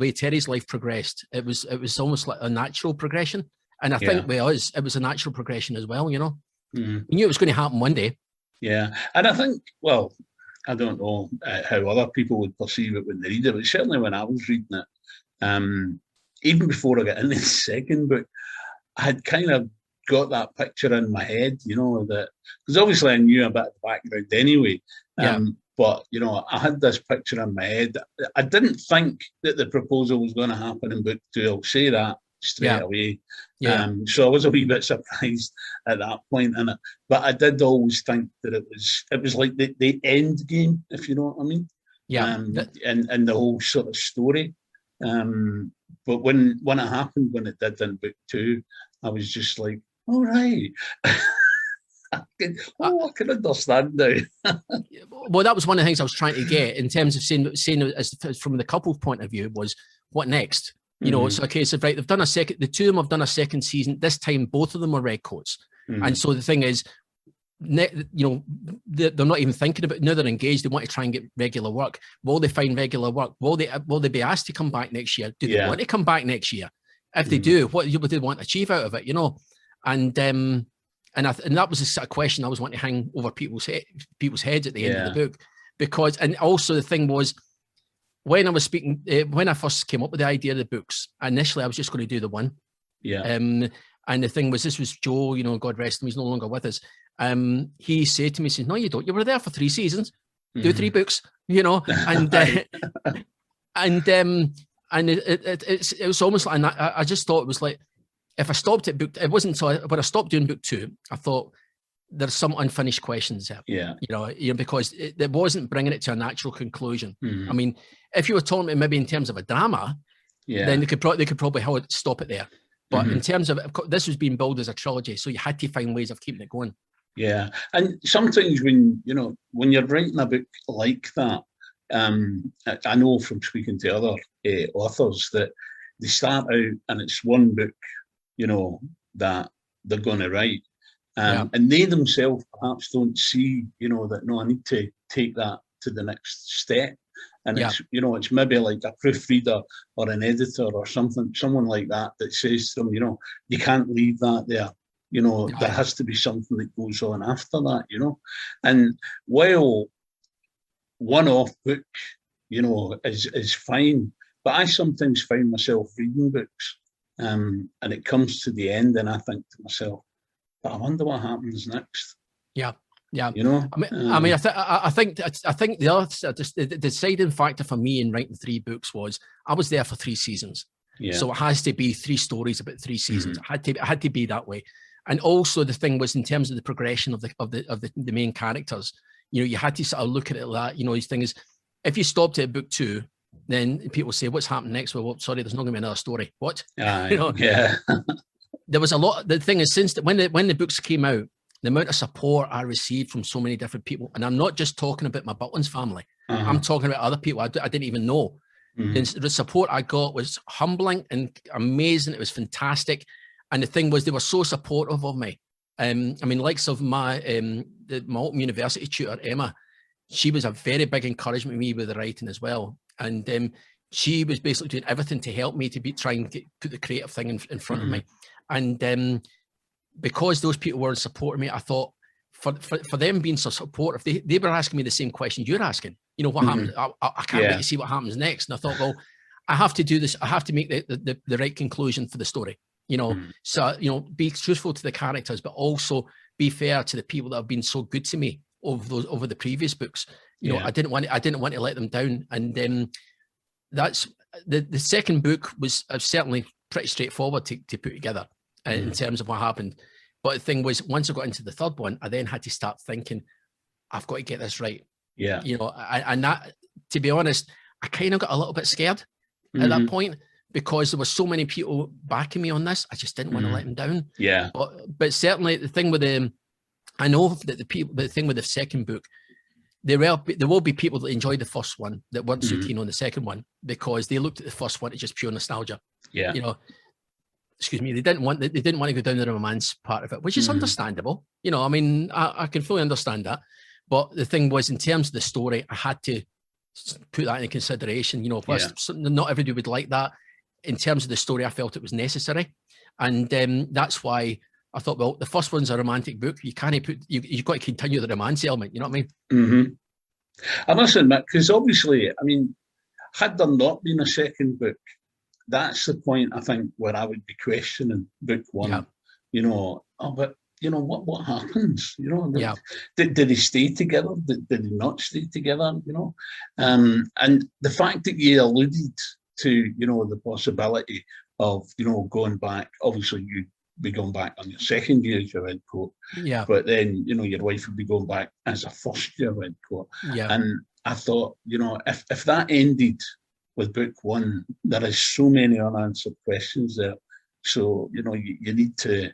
way Terry's life progressed, it was almost like a natural progression. And I think with us, it was a natural progression as well, you know. Mm-hmm. We knew it was going to happen one day. Yeah. And I think, well, I don't know how other people would perceive it when they read it, but certainly when I was reading it, even before I got into the second book, I had kind of got that picture in my head, you know, that because obviously I knew a bit of the background anyway. But, you know, I had this picture in my head. I didn't think that the proposal was going to happen in book 2. I'll say that straight away. So I was a wee bit surprised at that point in it. But I did always think that it was like the end game, if you know what I mean. And the whole sort of story. But when it happened, when it did in book 2, I was just like, all right. I can understand now. Well, that was one of the things I was trying to get in terms of saying as from the couple's point of view was what next? You know, it's a case of, right, they've done the two of them have done a second season. This time, both of them were redcoats. And so the thing is, you know, they're not even thinking about it. Now they're engaged. They want to try and get regular work. Will they find regular work? Will they be asked to come back next year? Do they want to come back next year? If they do, what do they want to achieve out of it? You know, and that was the sort of question I was wanting to hang over people's heads at the end of the book, because, and also the thing was, when I was speaking, when I first came up with the idea of the books, initially I was just going to do the one. And the thing was, this was Joe, you know, God rest him, he's no longer with us. He said to me, he said, no, you don't. You were there for 3 seasons. Do 3 books, you know, and it was almost like, and I just thought it was like, if I stopped at book, it wasn't until when I stopped doing book 2, I thought there's some unfinished questions there. You know, because it wasn't bringing it to a natural conclusion. I mean, if you were talking about maybe in terms of a drama, then they could probably stop it there. But in terms of this was being billed as a trilogy, so you had to find ways of keeping it going. Yeah, and sometimes when you're writing a book like that, I know from speaking to other authors that they start out and it's one book, you know, that they're going to write. And they themselves perhaps don't see, you know, that, no, I need to take that to the next step. And it's, you know, it's maybe like a proofreader or an editor or someone like that says to them, you know, you can't leave that there. You know, there has to be something that goes on after that, you know. And while one-off book, you know, is fine, but I sometimes find myself reading books and it comes to the end and I think to myself, but I wonder what happens next. Yeah. You know, I think the other the deciding factor for me in writing 3 books was I was there for 3 seasons. So it has to be 3 stories about 3 seasons. It had to be that way. And also the thing was, in terms of the progression of the main characters, you know, you had to sort of look at it like, you know, these things. If you stopped at book 2, then people say, what's happening next? Well, sorry, there's not going to be another story. What? You know, there was a lot. The thing is, since when the books came out, the amount of support I received from so many different people, and I'm not just talking about my Butlins family. I'm talking about other people I didn't even know. The support I got was humbling and amazing. It was fantastic. And the thing was, they were so supportive of me. I mean, likes of my Open University tutor, Emma, she was a very big encouragement to me with the writing as well. And she was basically doing everything to help me to try and put the creative thing in front of me. And because those people were supporting me, I thought for them being so supportive, they were asking me the same questions you're asking. You know, what happens? I can't wait to see what happens next. And I thought, well, I have to do this. I have to make the right conclusion for the story. You know, so, you know, be truthful to the characters, but also be fair to the people that have been so good to me over the previous books. You know, I didn't want to let them down. And that's the second book was certainly pretty straightforward to put together in terms of what happened. But the thing was, once I got into the third one, I then had to start thinking, I've got to get this right. You know, and that, to be honest, I kind of got a little bit scared at that point, because there were so many people backing me on this. I just didn't want to let them down. But certainly the thing with I know that the thing with the second book, there will be people that enjoyed the first one that weren't so keen on the second one, because they looked at the first one as just pure nostalgia. You know, excuse me, they didn't want to go down the romance part of it, which is understandable. You know, I mean, I can fully understand that. But the thing was, in terms of the story, I had to put that into consideration. You know, Yeah. not everybody would like that. In terms of the story, I felt it was necessary, and that's why I thought, well, the first one's a romantic book. You can't put you've got to continue the romance element. You know what I mean? Mm-hmm. I must admit, because obviously, I mean, had there not been a second book, that's the point, I think, where I would be questioning book one. Yeah. You know, but you know what happens? You know, Yeah. Did they stay together? Did they not stay together? You know, and the fact that you alluded to, you know, the possibility of, you know, going back. Obviously, you'd be going back on your second year as your red coat. Yeah. But then, you know, your wife would be going back as a first year red coat. Yeah. And I thought, you know, if that ended with book one, there is so many unanswered questions there. So, you know, you need to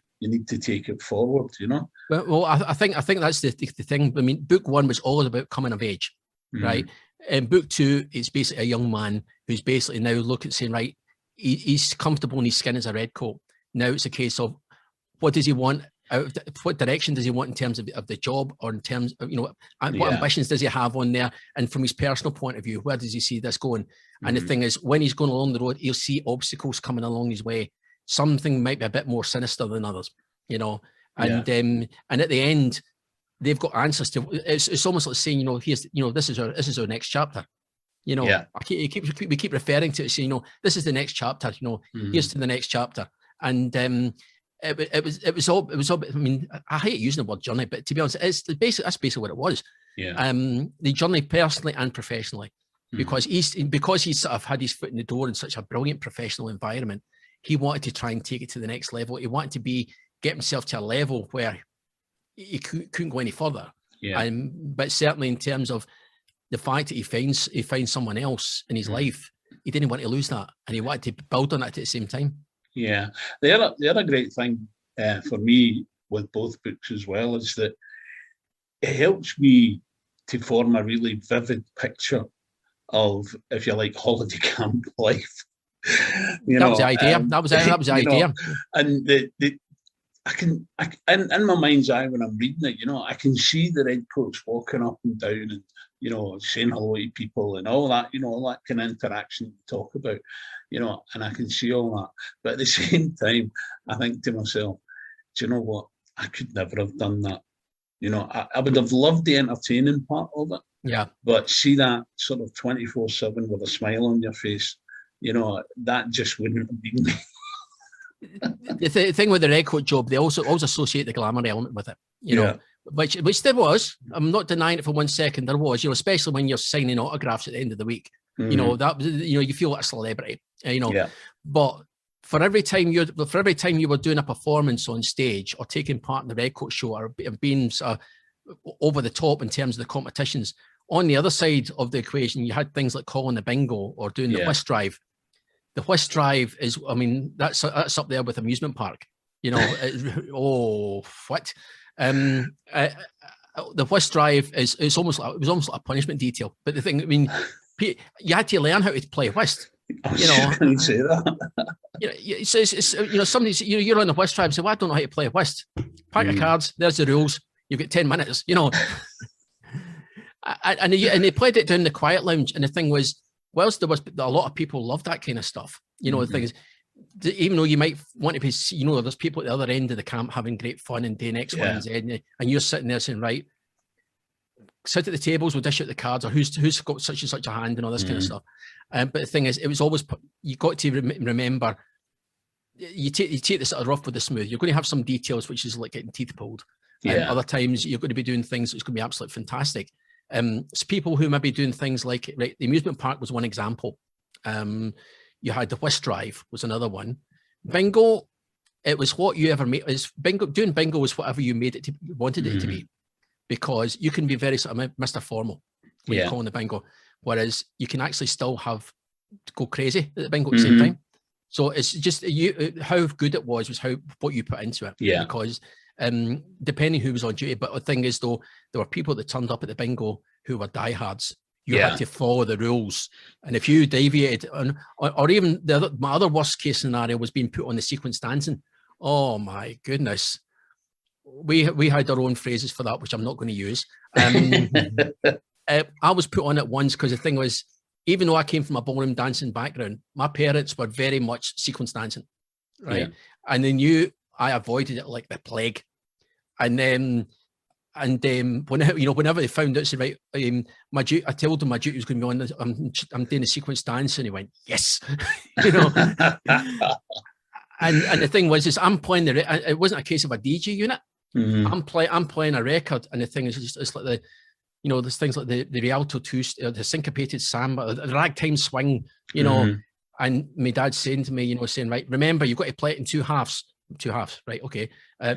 take it forward, you know. Well, I think that's the thing. I mean, book one was all about coming of age, right? And book two is basically a young man who's basically now looking, saying, right, he's comfortable in his skin as a red coat. Now it's a case of what does he want? What direction does he want in terms of the job, or in terms of, you know, what ambitions does he have on there? And from his personal point of view, where does he see this going? And the thing is, when he's going along the road, he'll see obstacles coming along his way. Something might be a bit more sinister than others, you know. And at the end, they've got answers to. It's almost like saying, you know, here's, you know, this is our next chapter. You know, we keep referring to it, saying, you know, this is the next chapter. You know, here's to the next chapter. And it was all. I mean, I hate using the word journey, but to be honest, that's basically what it was. Yeah. The journey personally and professionally, because he's sort of had his foot in the door in such a brilliant professional environment. He wanted to try and take it to the next level. He wanted to get himself to a level where he couldn't go any further. Yeah. But certainly in terms of the fact that he finds someone else in his life, he didn't want to lose that, and he wanted to build on it at the same time. Yeah. The other great thing for me with both books as well is that it helps me to form a really vivid picture of, if you like, holiday camp life. That was the idea. That was the idea. Know, and I can in my mind's eye when I'm reading it, you know, I can see the red coats walking up and down and, you know, saying hello to people and all that, you know, all that kind of interaction we talk about, you know, and I can see all that. But at the same time, I think to myself, do you know what? I could never have done that. You know, I would have loved the entertaining part of it. Yeah. But see that sort of 24/7 with a smile on your face, you know, that just wouldn't have been me. The thing with the red coat job, they also always associate the glamour element with it, you know, which there was. I'm not denying it for 1 second. There was, you know, especially when you're signing autographs at the end of the week. You know, that was, you know, you feel like a celebrity, you know. But for every time you were doing a performance on stage or taking part in the red coat show or being over the top in terms of the competitions, on the other side of the equation, you had things like calling the bingo or doing the whisk drive. The whisk drive is, I mean, that's up there with amusement park, you know. Oh, what? The whisk drive it was almost like a punishment detail. But the thing, I mean, you had to learn how to play whist. You know, I say that. You know, it's you know, somebody's, you know, you're on the whist drive and say, well, I don't know how to play whist. Pack your cards. There's the rules. You've got 10 minutes. You know, and they played it down the quiet lounge. And the thing was, whilst there was a lot of people love that kind of stuff, you know, the thing is, even though you might want to be, you know, there's people at the other end of the camp having great fun and doing X, Y, and Z, and you're sitting there saying, right, sit at the tables, we'll dish out the cards, or who's got such and such a hand and all this kind of stuff. But the thing is, it was always, you got to remember, you take the sort of rough with the smooth. You're going to have some details, which is like getting teeth pulled. And other times you're going to be doing things that's going to be absolutely fantastic. It's people who may be doing things like, right, the amusement park was one example. You had the whisk drive was another one. Bingo, it was what you ever made. Doing bingo was whatever you made it to, wanted it to be, because you can be very sort of Mr. Formal when you're calling the bingo, whereas you can actually still go crazy at the bingo at the same time. So it's just how good it was what you put into it. Yeah. Because depending who was on duty, but the thing is though, there were people that turned up at the bingo who were diehards. You had to follow the rules, and if you deviated, or even my other worst case scenario was being put on the sequence dancing. Oh my goodness, we had our own phrases for that, which I'm not going to use. I was put on it once because the thing was, even though I came from a ballroom dancing background, my parents were very much sequence dancing, right? Yeah. And they knew I avoided it like the plague. And then, whenever they found out, said, right, I told them my duty was going to be on. I'm doing a sequence dance, and he went, yes, And the thing was, is I'm playing it wasn't a case of a DJ unit. Mm-hmm. I'm playing a record, and the thing is, it's like the. There's things like the Rialto 2, the syncopated samba, the ragtime swing, and my dad's saying to me, saying, right, remember, you've got to play it in two halves, right? Okay.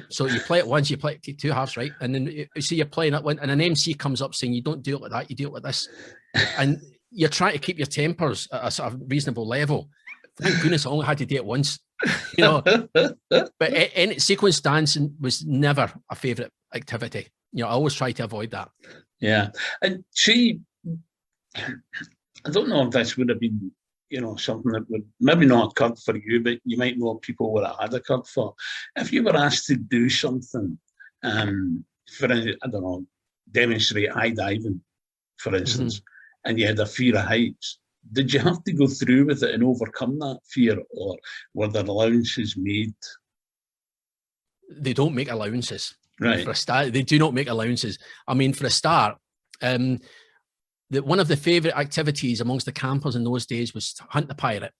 So you play it once, you play it two halves, right? And then you see you're playing that one, and an MC comes up saying, you don't do it like that, you do it like this. And you're trying to keep your tempers at a sort of reasonable level. Thank goodness I only had to do it once, But sequence dancing was never a favourite activity. I always try to avoid that. Yeah. And I don't know if this would have been, something that would maybe not occurred for you, but you might know people where it had occurred for. If you were asked to do something, for, I don't know, demonstrate high diving, for instance, and you had a fear of heights, did you have to go through with it and overcome that fear, or were there allowances made? They don't make allowances. Right. For a start, they do not make allowances. I mean, for a start, one of the favourite activities amongst the campers in those days was to hunt the pirate,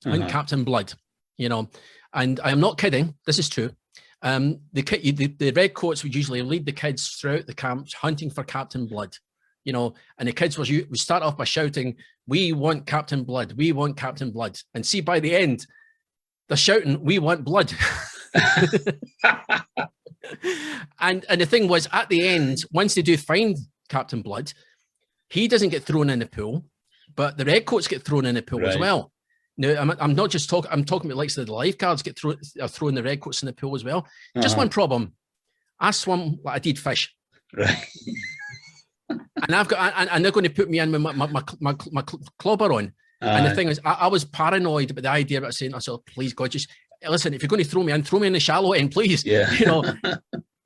hunt Captain Blood, And I am not kidding. This is true. The redcoats would usually lead the kids throughout the camps hunting for Captain Blood, and the kids would start off by shouting, "We want Captain Blood. We want Captain Blood." And see, by the end, they're shouting, "We want blood." And the thing was, at the end, once they do find Captain Blood, he doesn't get thrown in the pool, but the redcoats get thrown in the pool as well. Now, I'm not just talking. I'm talking about like the lifeguards are throwing the redcoats in the pool as well. Just one problem: I swim like I did fish, right? and they're going to put me in with my clobber on. And the thing is, I was paranoid about the idea about saying, "Oh, please God, just." Listen, if you're going to throw me in the shallow end, please. Yeah.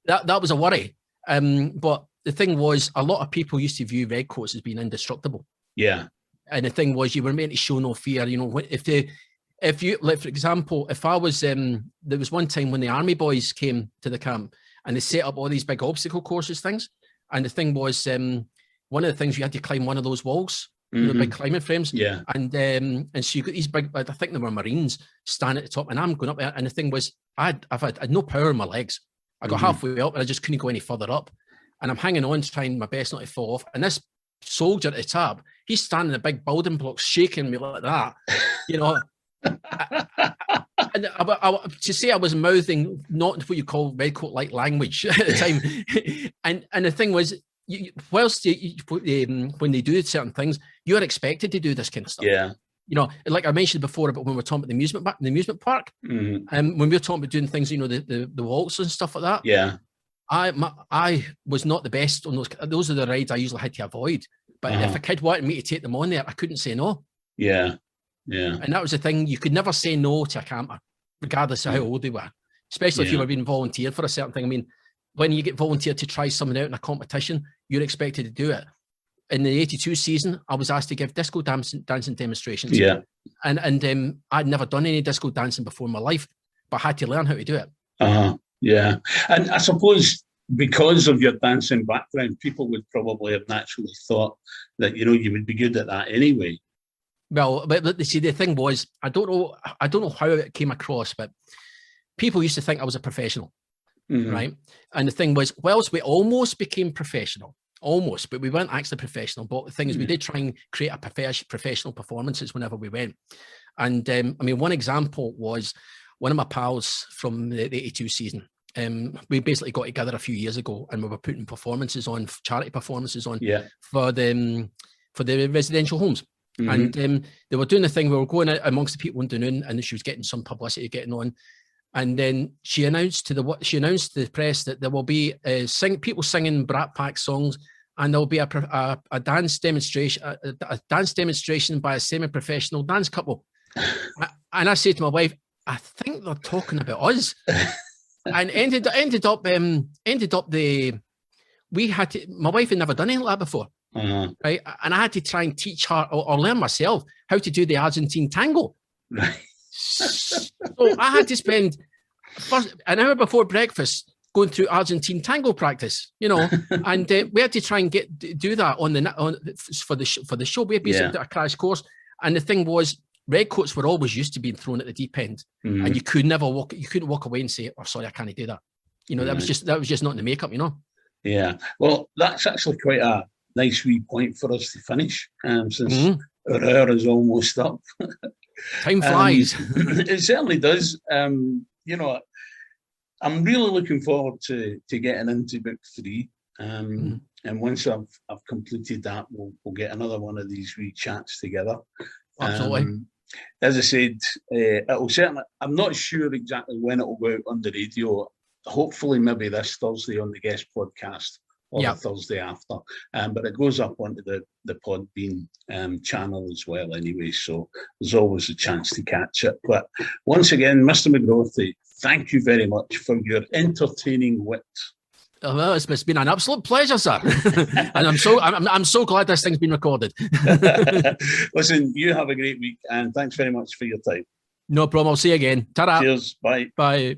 That was a worry. But the thing was, a lot of people used to view redcoats as being indestructible. Yeah. And the thing was, you were meant to show no fear. If you, like, for example, if I was, there was one time when the army boys came to the camp and they set up all these big obstacle courses things. And the thing was, one of the things you had to climb one of those walls. Big climbing frames. Yeah. And so you got these big, I think they were Marines, standing at the top, and I'm going up there. And the thing was, I had no power in my legs. I got halfway up and I just couldn't go any further up. And I'm hanging on, trying my best not to fall off. And this soldier at the top, he's standing in a big building block, shaking me like that. And to say I was mouthing not what you call redcoat-like language at the time. And the thing was, when they do certain things, you're expected to do this kind of stuff. Yeah. Like I mentioned before about when we're talking about the amusement park, when we were talking about doing things, the waltz and stuff like that. Yeah. I was not the best on those. Those are the rides I usually had to avoid. But if a kid wanted me to take them on there, I couldn't say no. Yeah. Yeah. And that was the thing. You could never say no to a camper, regardless of how old they were, especially if you were being volunteered for a certain thing. I mean, when you get volunteered to try something out in a competition, you're expected to do it. In the 82 season, I was asked to give disco dancing demonstrations. Yeah. And I'd never done any disco dancing before in my life, but I had to learn how to do it. Yeah. And I suppose because of your dancing background, people would probably have naturally thought that, you would be good at that anyway. Well, but see, the thing was, I don't know how it came across, but people used to think I was a professional. Right. And the thing was, whilst we almost became professional, but we weren't actually professional. But the thing is, we did try and create a professional performances whenever we went. And one example was one of my pals from the 82 season. We basically got together a few years ago and we were putting performances on, charity performances on for the residential homes. And they were doing the thing, we were going out amongst the people in Dunoon, and she was getting some publicity getting on. And then she announced to the press that there will be people singing Brat Pack songs, and there will be a dance demonstration, a dance demonstration by a semi-professional dance couple. And I said to my wife, I think they're talking about us. And ended up my wife had never done anything like that before. right? And I had to try and teach her or learn myself how to do the Argentine tango. Right. So I had to spend an hour before breakfast going through Argentine tango practice, and we had to try and do that for the show. We basically did a crash course, and the thing was, redcoats were always used to being thrown at the deep end, and you couldn't walk away and say, "Oh, sorry, I can't do that." That was just not in the makeup, Yeah. Well, that's actually quite a nice wee point for us to finish, since our hour is almost up. Time flies. It certainly does. I'm really looking forward to getting into book 3. And once I've completed that, we'll get another one of these wee chats together. Absolutely. As I said, it'll certainly, I'm not sure exactly when it will go out on the radio. Hopefully maybe this Thursday on the guest podcast, or the Thursday after. But it goes up onto the Podbean channel as well anyway, so there's always a chance to catch it. But once again, Mr. McGroarty, thank you very much for your entertaining wit. Oh, well, it's been an absolute pleasure, sir. And I'm so glad this thing's been recorded. Listen, you have a great week, and thanks very much for your time. No problem. I'll see you again. Ta-ra. Cheers. Bye. Bye.